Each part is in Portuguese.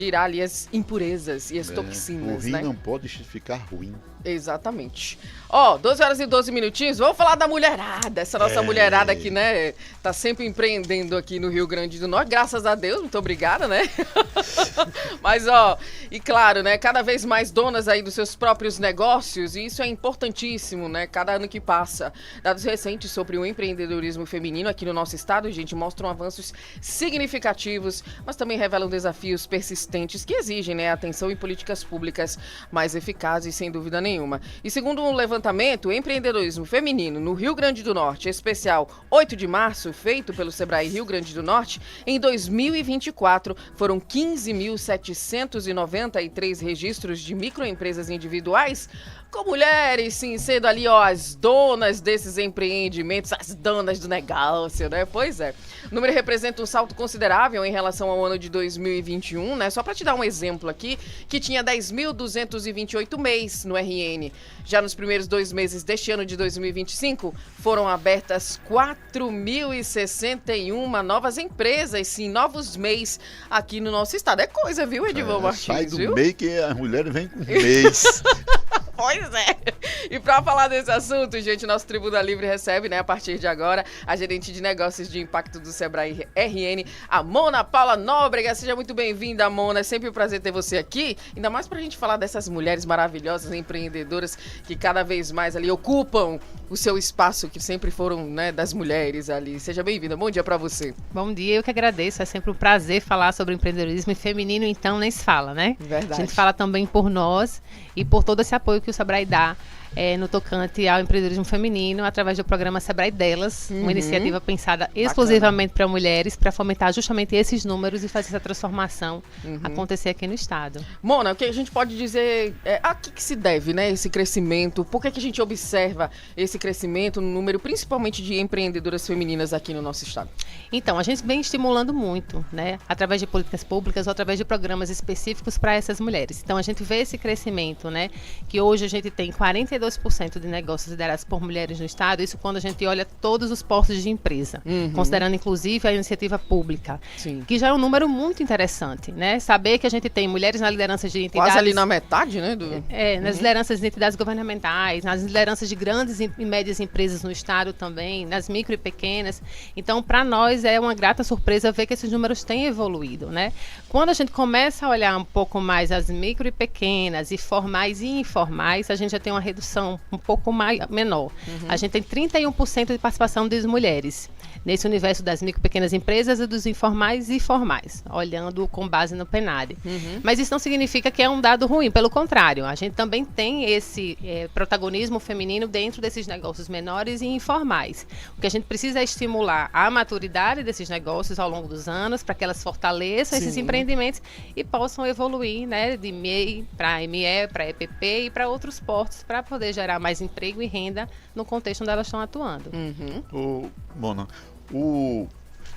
tirar ali as impurezas e as O toxinas, rim né? não pode ficar ruim. Exatamente. Ó, 12 horas e 12 minutinhos, vamos falar da mulherada, essa nossa mulherada aqui, né, tá sempre empreendendo aqui no Rio Grande do Norte, graças a Deus, muito obrigada, né? Mas, ó, e claro, né, cada vez mais donas aí dos seus próprios negócios, e isso é importantíssimo, né, cada ano que passa. Dados recentes sobre o empreendedorismo feminino aqui no nosso estado, gente, mostram avanços significativos, mas também revelam desafios persistentes que exigem, né, atenção e políticas públicas mais eficazes, sem dúvida nenhuma. E segundo um levantamento, o empreendedorismo feminino no Rio Grande do Norte, especial 8 de março, feito pelo Sebrae Rio Grande do Norte, em 2024 foram 15.793 registros de microempresas individuais, com mulheres, sim, sendo ali, ó, as donas desses empreendimentos, as donas do negócio, né? Pois é. O número representa um salto considerável em relação ao ano de 2021, né? Só para te dar um exemplo aqui, que tinha 10.228 MEIs no RN. Já nos primeiros 2 meses deste ano de 2025, foram abertas 4.061 novas empresas, sim, novos MEIs aqui no nosso estado. É coisa, viu, Edivan Martins? Sai do viu? MEI que as mulheres vêm com mês. Pois é. E para falar desse assunto, gente, nosso Tribuna Livre recebe, né, a partir de agora, a gerente de negócios de impacto do Sebrae RN, a Mona Paula Nóbrega. Seja muito bem-vinda, Mona. É sempre um prazer ter você aqui, ainda mais pra gente falar dessas mulheres maravilhosas, empreendedoras, que cada vez mais ali ocupam o seu espaço, que sempre foram, né, das mulheres ali. Seja bem-vinda. Bom dia pra você. Bom dia, eu que agradeço. É sempre um prazer falar sobre empreendedorismo feminino, então nem se fala, né? Verdade. A gente fala também por nós e por todo esse apoio que o Sebrae dá no tocante ao empreendedorismo feminino, através do programa Sebrae Delas, uma iniciativa pensada exclusivamente para mulheres, para fomentar justamente esses números e fazer essa transformação acontecer aqui no estado. Mona, o que a gente pode dizer, a que se deve, né, esse crescimento? Por que a gente observa esse crescimento no número, principalmente de empreendedoras femininas aqui no nosso estado? Então, a gente vem estimulando muito, né, através de políticas públicas ou através de programas específicos para essas mulheres. Então, a gente vê esse crescimento, né, que hoje a gente tem 42% de negócios liderados por mulheres no estado, isso quando a gente olha todos os postos de empresa, considerando inclusive a iniciativa pública, Sim. que já é um número muito interessante, né? Saber que a gente tem mulheres na liderança de entidades... Quase ali na metade, né? nas lideranças de entidades governamentais, nas lideranças de grandes e médias empresas no estado também, nas micro e pequenas. Então, para nós é uma grata surpresa ver que esses números têm evoluído, né? Quando a gente começa a olhar um pouco mais as micro e pequenas, e formais e informais, a gente já tem uma redução um pouco menor. A gente tem 31% de participação das mulheres nesse universo das micro e pequenas empresas e dos informais e formais, olhando com base no PNAD. Mas isso não significa que é um dado ruim, pelo contrário, a gente também tem esse protagonismo feminino dentro desses negócios menores e informais. O que a gente precisa é estimular a maturidade desses negócios ao longo dos anos, para que elas fortaleçam esses empreendimentos e possam evoluir, né, de MEI para ME, para EPP e para outros portos, para poder gerar mais emprego e renda no contexto onde elas estão atuando. Mona,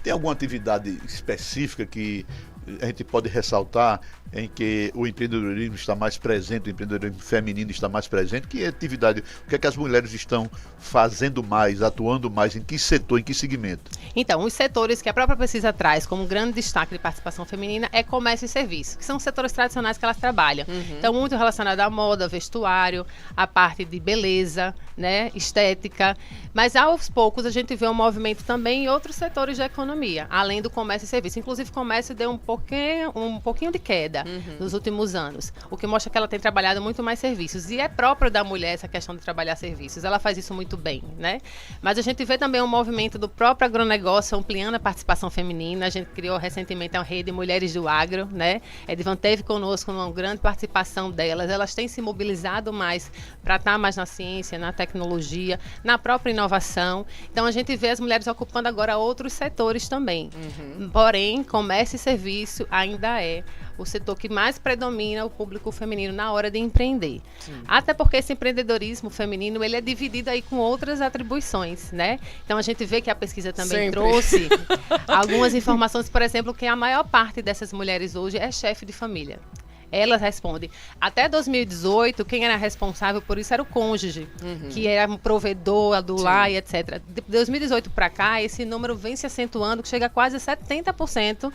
tem alguma atividade específica que a gente pode ressaltar em que o empreendedorismo está mais presente, o empreendedorismo feminino está mais presente? Que atividade, o que é que as mulheres estão fazendo mais, atuando mais, em que setor, em que segmento? Então, os setores que a própria pesquisa traz como grande destaque de participação feminina é comércio e serviço, que são os setores tradicionais que elas trabalham. Então, muito relacionado à moda, vestuário, a parte de beleza, né, estética, mas aos poucos a gente vê um movimento também em outros setores da economia, além do comércio e serviço. Inclusive, o comércio deu um pouquinho de queda nos últimos anos, o que mostra que ela tem trabalhado muito mais serviços, e é próprio da mulher essa questão de trabalhar serviços, ela faz isso muito bem, né? Mas a gente vê também um movimento do próprio agronegócio ampliando a participação feminina. A gente criou recentemente a rede Mulheres do Agro, né? Edivan teve conosco uma grande participação delas, elas têm se mobilizado mais para estar mais na ciência, na tecnologia, na própria inovação. Então a gente vê as mulheres ocupando agora outros setores também. Porém, comércio e serviço ainda é o setor que mais predomina o público feminino na hora de empreender. Até porque esse empreendedorismo feminino, ele é dividido aí com outras atribuições, né? Então a gente vê que a pesquisa também trouxe algumas informações, por exemplo, que a maior parte dessas mulheres hoje é chefe de família. Elas respondem. Até 2018, quem era responsável por isso era o cônjuge, que era um provedor do lar e etc. De 2018 para cá, esse número vem se acentuando, que chega a quase 70%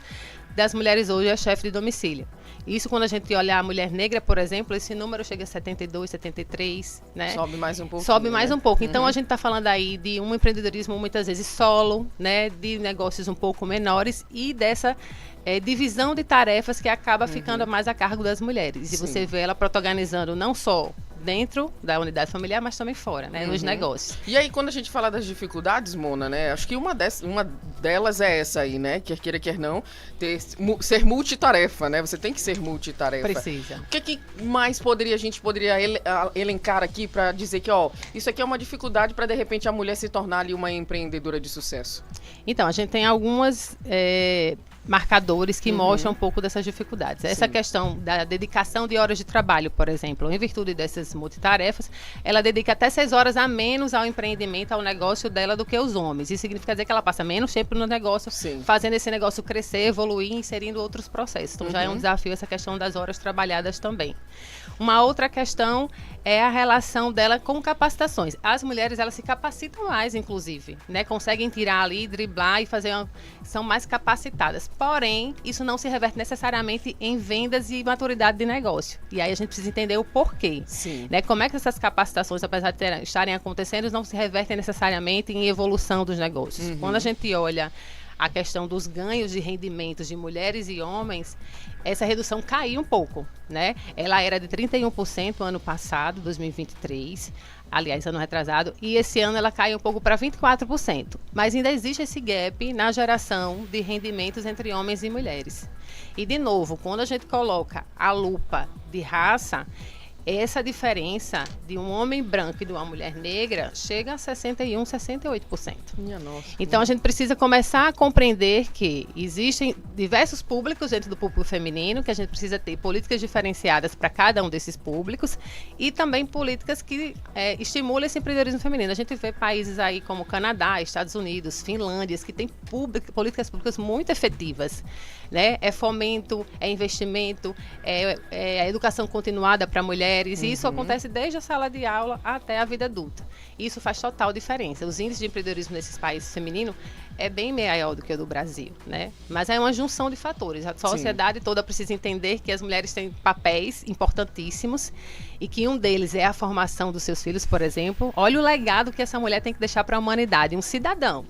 das mulheres hoje é chefe de domicílio. Isso quando a gente olha a mulher negra, por exemplo, esse número chega a 72, 73, né? Sobe mais um pouco. Sobe mais um pouco. Então, a gente está falando aí de um empreendedorismo muitas vezes solo, né? De negócios um pouco menores e dessa divisão de tarefas que acaba ficando mais a cargo das mulheres. E você vê ela protagonizando não só dentro da unidade familiar, mas também fora, né, nos negócios. E aí, quando a gente fala das dificuldades, Mona, né, acho que uma delas é essa aí, né, quer queira, quer não, ser multitarefa, né, você tem que ser multitarefa. Precisa. O que mais a gente poderia elencar aqui para dizer que, ó, isso aqui é uma dificuldade para, de repente, a mulher se tornar ali uma empreendedora de sucesso? Então, a gente tem algumas marcadores que mostram um pouco dessas dificuldades. Essa questão da dedicação de horas de trabalho, por exemplo, em virtude dessas multitarefas, ela dedica até 6 horas a menos ao empreendimento, ao negócio dela do que os homens. Isso significa dizer que ela passa menos tempo no negócio, fazendo esse negócio crescer, evoluir, inserindo outros processos. Então já é um desafio essa questão das horas trabalhadas também. Uma outra questão é a relação dela com capacitações. As mulheres, elas se capacitam mais, inclusive, né? Conseguem tirar ali, driblar e são mais capacitadas. Porém, isso não se reverte necessariamente em vendas e maturidade de negócio. E aí a gente precisa entender o porquê. Né? Como é que essas capacitações, apesar de estarem acontecendo, não se revertem necessariamente em evolução dos negócios. Quando a gente olha a questão dos ganhos de rendimentos de mulheres e homens, essa redução caiu um pouco, né? Ela era de 31% ano passado, 2023, aliás, ano retrasado, e esse ano ela caiu um pouco para 24%. Mas ainda existe esse gap na geração de rendimentos entre homens e mulheres. E, de novo, quando a gente coloca a lupa de raça, essa diferença de um homem branco e de uma mulher negra chega a 61%, 68%. Minha nossa. Então a gente precisa começar a compreender que existem diversos públicos dentro do público feminino, que a gente precisa ter políticas diferenciadas para cada um desses públicos e também políticas que estimulem esse empreendedorismo feminino. A gente vê países aí como Canadá, Estados Unidos, Finlândia, que têm políticas públicas muito efetivas. Né? É fomento, é investimento, é educação continuada para mulheres, e isso acontece desde a sala de aula até a vida adulta. Isso faz total diferença. Os índices de empreendedorismo nesses países femininos é bem maior do que o do Brasil, né? Mas é uma junção de fatores. A sociedade toda precisa entender que as mulheres têm papéis importantíssimos e que um deles é a formação dos seus filhos, por exemplo. Olha o legado que essa mulher tem que deixar para a humanidade. Um cidadão,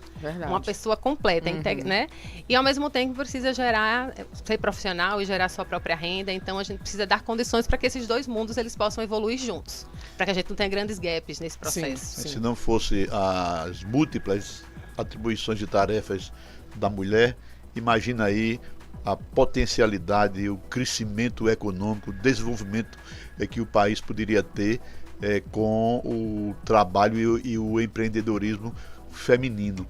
uma pessoa completa, né? E ao mesmo tempo precisa ser profissional e gerar sua própria renda. Então a gente precisa dar condições para que esses dois mundos eles possam evoluir juntos, para que a gente não tenha grandes gaps nesse processo. Se não fosse as múltiplas atribuições de tarefas da mulher, imagina aí a potencialidade, o crescimento econômico, o desenvolvimento que o país poderia ter com o trabalho e o empreendedorismo feminino.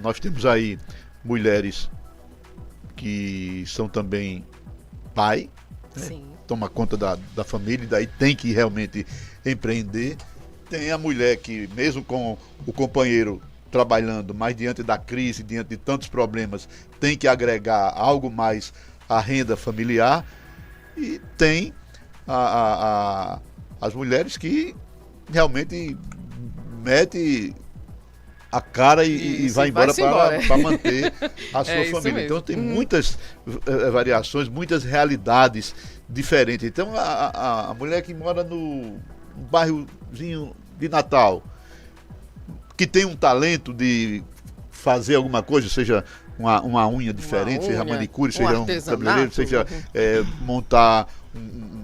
Nós temos aí mulheres que são também pai, né? Toma conta da família, e daí tem que realmente empreender. Tem a mulher que, mesmo com o companheiro trabalhando, mas diante da crise, diante de tantos problemas, tem que agregar algo mais à renda familiar. E tem as mulheres que realmente mete a cara e vai embora para manter a sua família. Mesmo. Então tem muitas variações, muitas realidades diferentes. Então a mulher que mora no bairrozinho de Natal, que tem um talento de fazer alguma coisa, seja uma unha diferente, seja manicure, seja um cabeleireiro, seja montar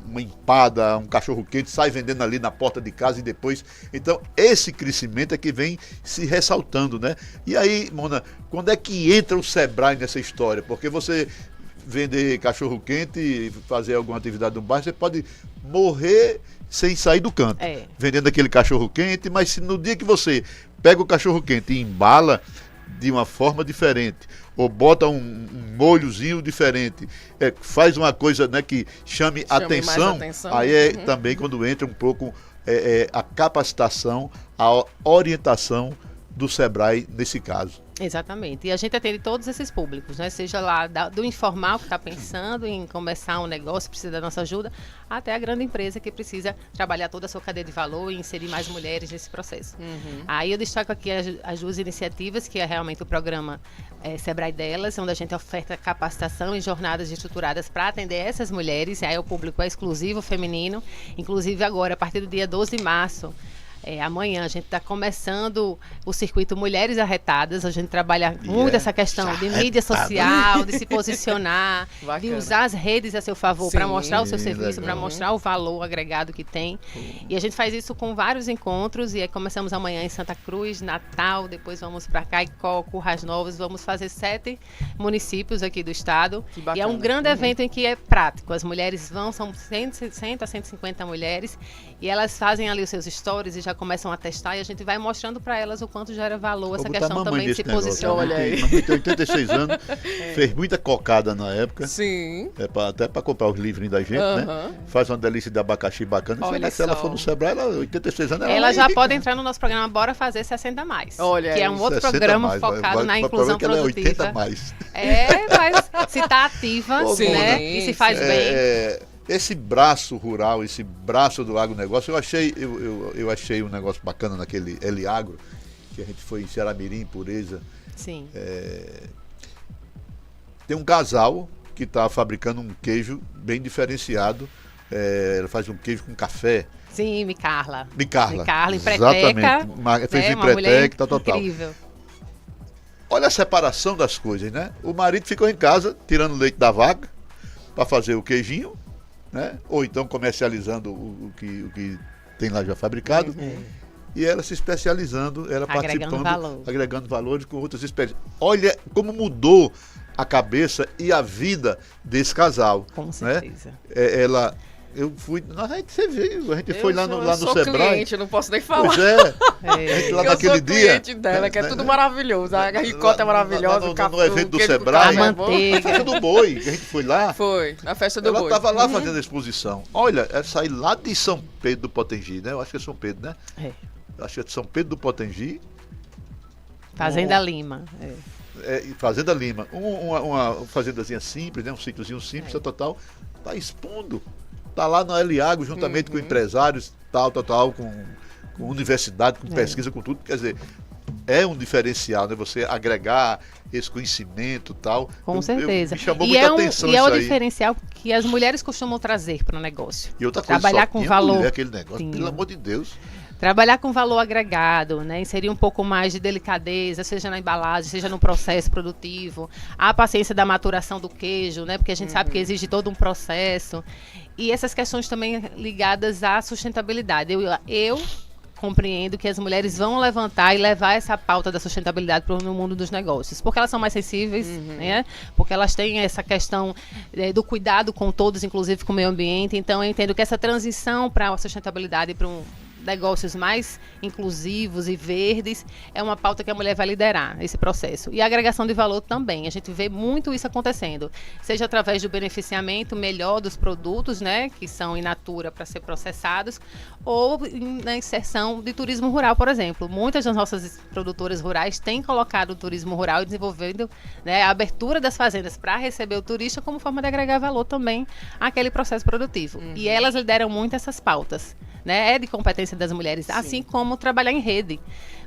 uma empada, um cachorro quente, sai vendendo ali na porta de casa e depois. Então, esse crescimento é que vem se ressaltando, né? E aí, Mona, quando é que entra o Sebrae nessa história? Porque você vender cachorro quente e fazer alguma atividade no bairro, você pode morrer sem sair do canto, vendendo aquele cachorro quente, mas se no dia que você pega o cachorro quente e embala de uma forma diferente, ou bota um molhozinho diferente, faz uma coisa, né, que chame atenção, aí também quando entra um pouco a capacitação, a orientação do Sebrae nesse caso. Exatamente. E a gente atende todos esses públicos, né? Seja lá do informal que está pensando em começar um negócio, precisa da nossa ajuda, até a grande empresa que precisa trabalhar toda a sua cadeia de valor e inserir mais mulheres nesse processo. Aí eu destaco aqui as duas iniciativas, que é realmente o programa Sebrae Delas, onde a gente oferta capacitação e jornadas estruturadas para atender essas mulheres. Aí o público é exclusivo feminino. Inclusive agora, a partir do dia 12 de março, amanhã a gente está começando o circuito Mulheres Arretadas. A gente trabalha muito essa questão de mídia social, de se posicionar, de usar as redes a seu favor para mostrar o seu serviço, para mostrar o valor agregado que tem. E a gente faz isso com vários encontros. E aí começamos amanhã em Santa Cruz, Natal, depois vamos para Caicó, Currais Novos. Vamos fazer 7 municípios aqui do estado. E é um grande evento em que é prático. As mulheres vão, são 100 a 150 mulheres, e elas fazem ali os seus stories e já começam a testar, e a gente vai mostrando para elas o quanto gera valor essa questão também de se posicionar. Olha aí. Mamãe tem 86 anos, fez muita cocada na época. Sim. Até para comprar os livrinhos da gente, né? Faz uma delícia de abacaxi bacana. Se ela for no Sebrae, ela 86 anos, ela já pode entrar no nosso programa Bora Fazer 60 Mais. Olha, que é um outro programa mais, focado na inclusão produtiva. Ela é 80 mais. Mas se está ativa, né? E se faz bem. Esse braço rural, esse braço do agronegócio, eu achei um negócio bacana naquele Eliagro, que a gente foi em Ceará-Mirim, Pureza. Sim. Tem um casal que está fabricando um queijo bem diferenciado. Ela faz um queijo com café. Sim, Micarla. Micarla, empreteca. Exatamente. Fez empreteca, tal. Incrível. Olha a separação das coisas, né? O marido ficou em casa, tirando leite da vaca, para fazer o queijinho, né? Ou então comercializando o que tem lá já fabricado, e ela se especializando, ela agregando valores com outras espécies. Olha como mudou a cabeça e a vida desse casal. Com certeza. Né? Você viu, a gente foi lá no Sebrae. Cliente, eu não posso nem falar. Pois é. A gente lá naquele dia. Eu sou cliente dela, que é tudo maravilhoso. A ricota é maravilhosa, o café, no evento do Sebrae. A manteiga. A festa do boi, que a gente foi lá. Foi, a festa do boi. Ela estava lá fazendo a exposição. Olha, ela saiu lá de São Pedro do Potengi, né? Eu acho que é São Pedro, né? Eu acho que é de São Pedro do Potengi. Fazenda Lima. Fazenda Lima. Uma fazendazinha simples, né? Um sítiozinho simples, total. Tá expondo. Tá lá no Eliagro, juntamente com empresários, tal, com universidade, com pesquisa, com tudo. Quer dizer, é um diferencial, né? Você agregar esse conhecimento e tal. Com certeza. Me chamou muita atenção isso aí. E é o diferencial que as mulheres costumam trazer para o negócio. E outra coisa, trabalhar com valor. Aquele negócio, pelo amor de Deus. Trabalhar com valor agregado, né? Inserir um pouco mais de delicadeza, seja na embalagem, seja no processo produtivo. A paciência da maturação do queijo, né? Porque a gente sabe que exige todo um processo. E essas questões também ligadas à sustentabilidade. Eu compreendo que as mulheres vão levantar e levar essa pauta da sustentabilidade no mundo dos negócios, porque elas são mais sensíveis, né? Porque elas têm essa questão do cuidado com todos, inclusive com o meio ambiente. Então eu entendo que essa transição para a sustentabilidade, para negócios mais inclusivos e verdes, é uma pauta que a mulher vai liderar esse processo. E a agregação de valor também. A gente vê muito isso acontecendo, seja através do beneficiamento melhor dos produtos, né, que são in natura para ser processados, ou na inserção de turismo rural, por exemplo. Muitas das nossas produtoras rurais têm colocado o turismo rural e desenvolvendo, né, a abertura das fazendas para receber o turista como forma de agregar valor também àquele processo produtivo. E elas lideram muito essas pautas. Né, é de competência das mulheres, assim como trabalhar em rede.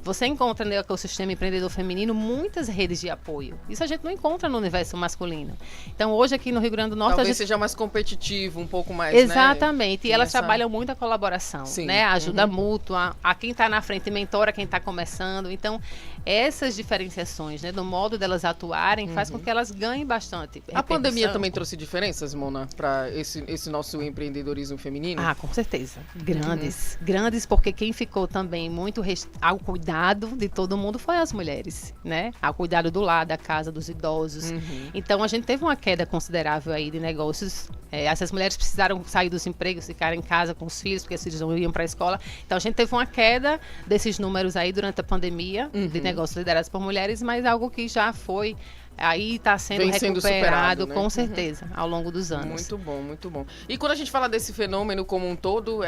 Você encontra no ecossistema empreendedor feminino muitas redes de apoio. Isso a gente não encontra no universo masculino. Então, hoje aqui no Rio Grande do Norte... Talvez seja mais competitivo, um pouco mais, exatamente. Né? E elas trabalham muito a colaboração, né? A ajuda mútua, a quem está na frente mentora quem está começando. Então, essas diferenciações, né, do modo delas atuarem, faz com que elas ganhem bastante. A pandemia também trouxe diferenças, Mona, para esse nosso empreendedorismo feminino? Ah, com certeza. Grandes, porque quem ficou também muito ao cuidado de todo mundo foi as mulheres, né? Ao cuidado do lar, da casa, dos idosos. Então, a gente teve uma queda considerável aí de negócios. Essas mulheres precisaram sair dos empregos, ficar em casa com os filhos, porque os filhos não iam para a escola. Então, a gente teve uma queda desses números aí durante a pandemia, de negócios liderados por mulheres, mas algo que já foi... Aí está sendo recuperado, superado, né? Com certeza, ao longo dos anos. Muito bom, muito bom. E quando a gente fala desse fenômeno como um todo,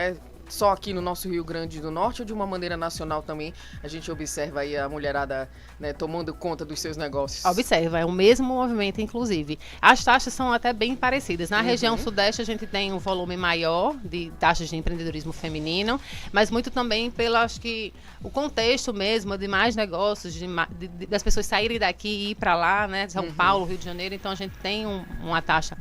só aqui no nosso Rio Grande do Norte ou de uma maneira nacional também a gente observa aí a mulherada, né, tomando conta dos seus negócios? Observa, é o mesmo movimento, inclusive. As taxas são até bem parecidas. Na região sudeste a gente tem um volume maior de taxas de empreendedorismo feminino, mas muito também pelo, acho que, o contexto mesmo de mais negócios, das pessoas saírem daqui e ir para lá, né, São Paulo, Rio de Janeiro, então a gente tem uma taxa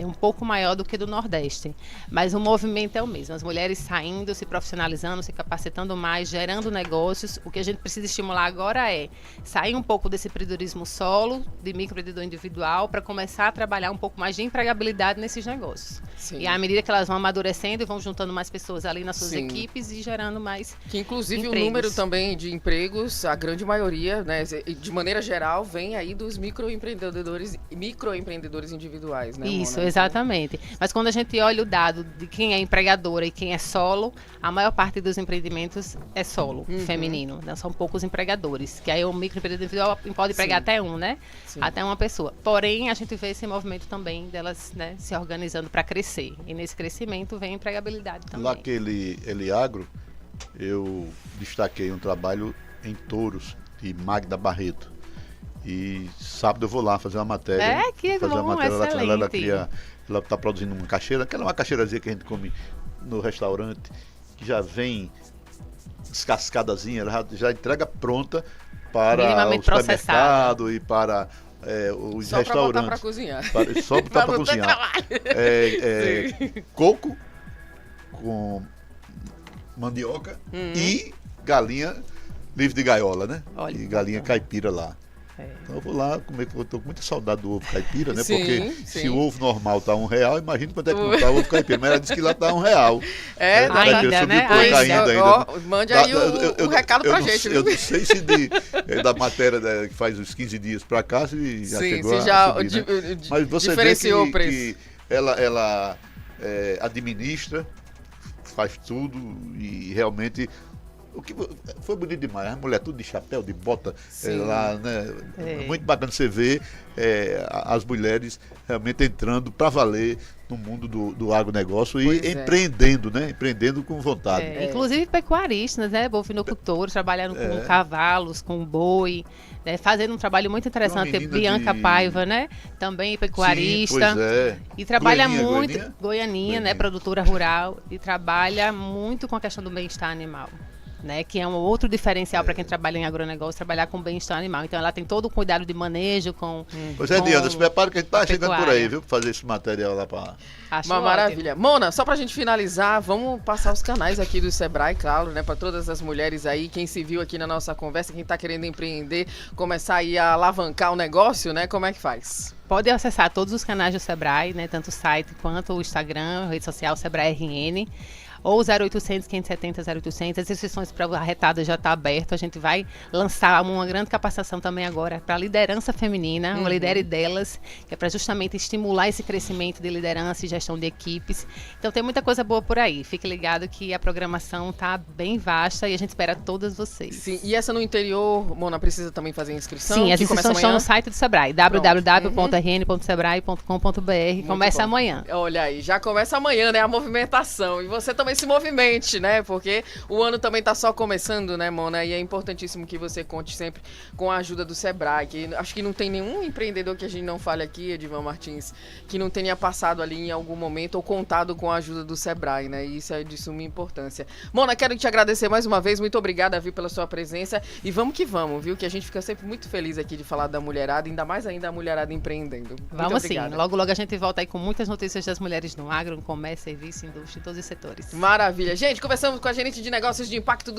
um pouco maior do que do Nordeste, mas o movimento é o mesmo, as mulheres saindo, se profissionalizando, se capacitando mais, gerando negócios. O que a gente precisa estimular agora é sair um pouco desse empreendedorismo solo, de microempreendedor individual, para começar a trabalhar um pouco mais de empregabilidade nesses negócios. Sim. E à medida que elas vão amadurecendo e vão juntando mais pessoas ali nas suas equipes e gerando mais que inclusive empregos. O número também de empregos, a grande maioria, né, de maneira geral, vem aí dos microempreendedores individuais, né, Isso, exatamente. Mas quando a gente olha o dado de quem é empregadora e quem é solo, a maior parte dos empreendimentos é solo, feminino. Né? São poucos empregadores, que aí o microempreendedor individual pode empregar até um, né? Sim. Até uma pessoa. Porém, a gente vê esse movimento também delas, né, se organizando para crescer. E nesse crescimento vem a empregabilidade também. Lá aquele Eliagro, eu destaquei um trabalho em Touros, de Magda Barreto. E sábado eu vou lá fazer uma matéria. Que fazer bom, uma matéria. Excelente. Ela está produzindo uma caixeira, aquela é uma caixeirazinha que a gente come no restaurante, que já vem descascadazinha, ela já entrega pronta para o supermercado e para os só restaurantes. Só botar para cozinhar. Só botar para cozinhar. Coco com mandioca e galinha livre de gaiola, né? Olha, e galinha caipira lá. Então eu vou lá comer, eu tô com muita saudade do ovo caipira, né? Porque se o ovo normal tá R$1, imagina quanto é que não tá o ovo caipira. Mas ela disse que lá tá R$1. Ainda, né? Ainda. Mande aí o recado pra gente. Eu não sei se da matéria que faz uns 15 dias pra cá, se já chegou já a subir, né? Mas você diferenciou vê o preço. que ela administra, faz tudo e realmente... O que foi bonito demais, a mulher tudo de chapéu, de bota lá, né? Muito bacana você ver as mulheres realmente entrando para valer no mundo do agronegócio e empreendendo, né? Empreendendo com vontade. Inclusive pecuaristas, né? Bovinocultores, trabalhando com cavalos, com boi, né? Fazendo um trabalho muito interessante. Bianca Paiva, né? Também pecuarista. Sim, e trabalha muito, Goianinha, né? Produtora rural, e trabalha muito com a questão do bem-estar animal. Né, que é um outro diferencial para quem trabalha em agronegócio, trabalhar com bem-estar animal. Então ela tem todo o cuidado de manejo com... Pois é, Diana, se prepara que a gente está chegando por aí, viu? Para fazer esse material lá para... Uma maravilha. Mona, só para a gente finalizar, vamos passar os canais aqui do Sebrae, claro, né? Para todas as mulheres aí, quem se viu aqui na nossa conversa, quem está querendo empreender, começar aí a alavancar o negócio, né? Como é que faz? Pode acessar todos os canais do Sebrae, né? Tanto o site quanto o Instagram, a rede social Sebrae RN. Ou 0800 570 0800, as inscrições para a retada já está aberta. A gente vai lançar uma grande capacitação também agora para liderança feminina, o Lidere Delas, que é para justamente estimular esse crescimento de liderança e gestão de equipes. Então tem muita coisa boa por aí. Fique ligado que a programação está bem vasta e a gente espera todas vocês. Sim, e essa no interior, Mona, precisa também fazer inscrição? Sim, as inscrições estão no site do Sebrae, www.rn.sebrae.com.br. Começa amanhã. Olha aí, já começa amanhã, né, a movimentação. E você também se movimente, né? Porque o ano também tá só começando, né, Mona? E é importantíssimo que você conte sempre com a ajuda do Sebrae, que acho que não tem nenhum empreendedor que a gente não fale aqui, Edivan Martins, que não tenha passado ali em algum momento ou contado com a ajuda do Sebrae, né? E isso é de suma importância. Mona, quero te agradecer mais uma vez, muito obrigada, viu, pela sua presença e vamos que vamos, viu? Que a gente fica sempre muito feliz aqui de falar da mulherada, ainda mais ainda a mulherada empreendendo. Vamos sim, logo logo a gente volta aí com muitas notícias das mulheres no agro, no comércio, serviço, indústria, em todos os setores. Maravilha. Gente, conversamos com a gerente de negócios de impacto do